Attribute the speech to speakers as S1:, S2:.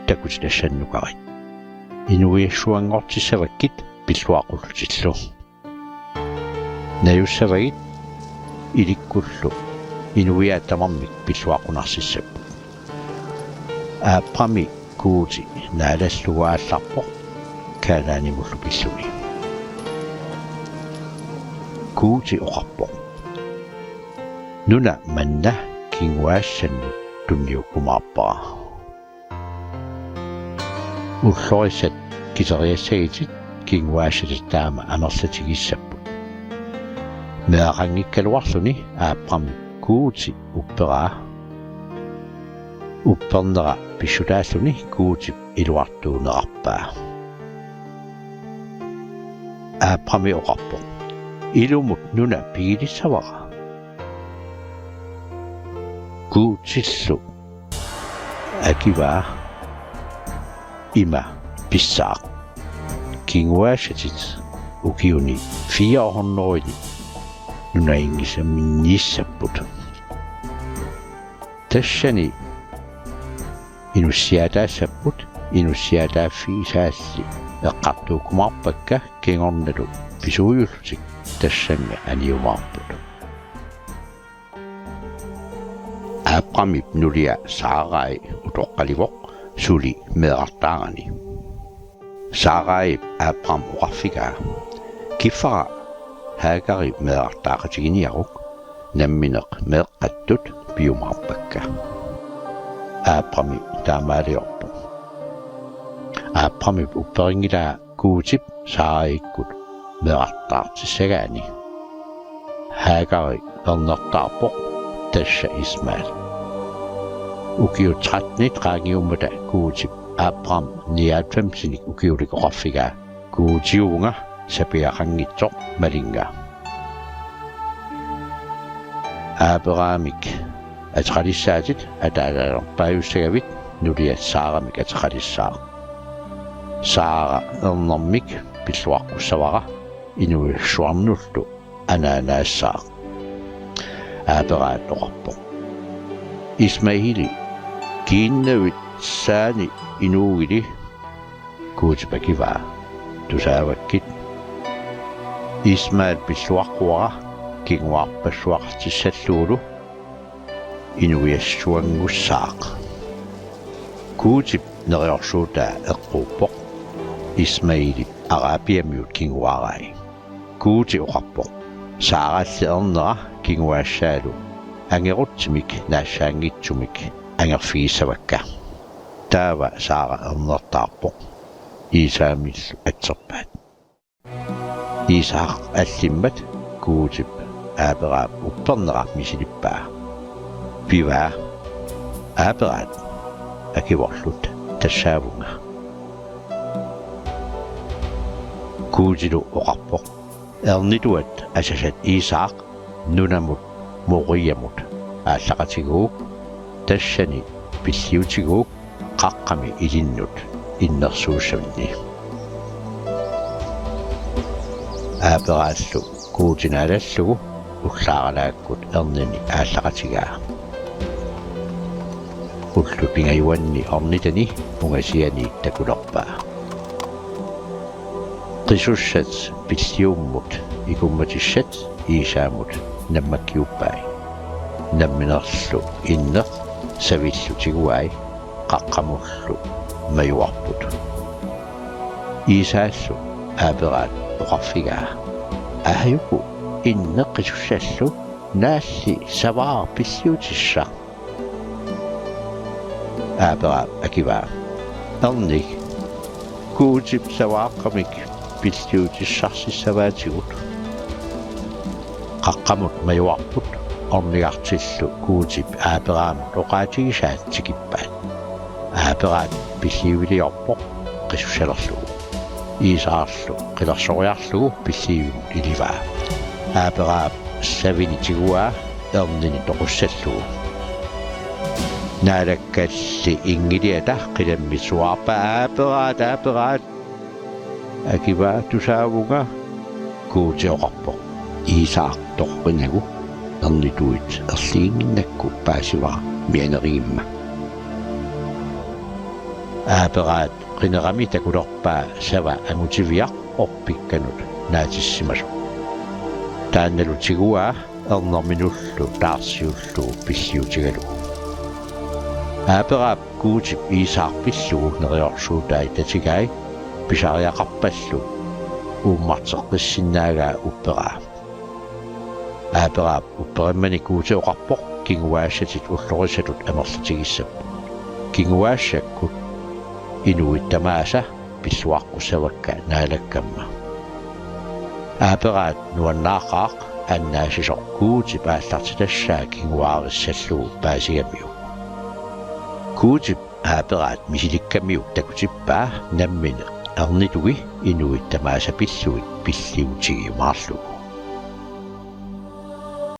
S1: такутилассаннукари инуиассуангортиссаваккит пиллуақуллутиллу наюссавагит иликкуллу инуиааттамармик пиллуақунарсиссаппу ааппами куути наалаллугаалларпо каананимуллу пиллуни куути оқарпо нуна манна кингуаассанну тунниуккумаарпара уллорисат кисериассагитит кингуаассатаама анерлатигиссаппут меақангиккалуарлуни ааппарми куути уппераа уппернера писсутааллуни куути илуартуунеқарпаа ааппарми оқарпо илумут нуна пигилиссавара куутиллу акива има писсаа кингуаашатит укиуни 400 нунаингисаминниссаппут тассани инуссиатаассаппут инуссиатааффисаалли эққартуукумарпакка кингорналу писуйуллутик тассанга аниумаарпут ааппамип нулиа саарай утоққаливоқ сули меартаарани саарай ааппам уқарфигаа киффара хаагари меартаақатигиниарук намминеқ меэққаттут пиумаарпакка ааппами таамаалиорпу ааппамип упперингилаа куутип саараиккут меартаартиссагаани хаагари ернертаарпоқ тасса исмаал укиу 13 раагиуммата куутип ааппам 99 укиуликоқарфигаа куутиуунга сапиақангитсоқ малинга аапераамик атқалиссаатит атаалаалерпааюссагавит нулиат саарамик атқалиссаа саара ернэрмик пиллуаққуссавара инуиссуарнуллу анаанассаа аапераатоқарпо исмаили киннавит саани инуугили куутипакиваа тусааваккит исмаил пиллуаққуара кингуарпассуақартиссаллуулу инуиассуангуссаақ куутип нериорсуутаа эққууппоқ исмаили арабиамиут кингуарай куути оқарпоқ саарааллиернера кингуаассаалу ангерутсимик наассаангитсумик ангерфигиссавакка таава саара ернертаарпоқ исаамиллу атсерпаат исаақ аллиммат куутип аапераап уппернераап мисилиппаа пиваа аапераат акиворлут тассаавунга куутилу оқарпоқ ернитуат асасат исаақ нунамут мориямут ааллақатигуук тассани пиллиутигуук қаққами илиннут иннерсууссавинни ааперааллу куутинаалаллугу уллааралааккут ернини ааллақатигаа уллу пингаюанни орнитани унгасиани такулерпаа qisussat pilliummut ikummatissat iisaamut nammakkiuppai namminerlu inneq savillutiguai qaqqamullu mayuarput iisaallu aaperaat oqarfigaa ahayuku inneq qisussallu naalli savaar pilliutissa aaperaat akivaa ernik kuutip savaaqamik pilliutissarсиссаваатигут qaqqamut mayuarput ornigartillu kuutip aaperaamut oqaatigisaatsikippaat aaperaat pilliuviliorpoq qissussalerlugu iisaarlu qilersoriarlugu pilliivun ilivaa aaperaap savinitiguaa ernini toqussallugu naalakkalli ingiliata qilammisuarpa aaperaat akivaa tusaavunga kuutioqarpoq iisaartorpinagu ernituit erliinginnakku paasivara mianerigimma aaperaat qinerami takulorpaa sava angutiviaq orpikkanut naatissimasu taannalutiguaa ernerminullu taarsiullu pilliutigalu aaperaap kuutip iisaarpillugu neriorsuutai tatigai pisariaqarpallu uummarteqqissinaagaa upperaa aaperaap upperimmani kuuteoqarpoq kinguaassatit ullorisatut amerlatigissappu kinguaassakkut inuittamaasa pilluaqqusavakka naalakkamma aaperaat nuannaaqaaq annaasisoqkuutip aallartitassaa kinguaarissallugu paasigamiu kuutip aaperaat misilikkamiuk takutippaa nammine ernitugi inuittamaasa pilluit pilliutigimaarlugu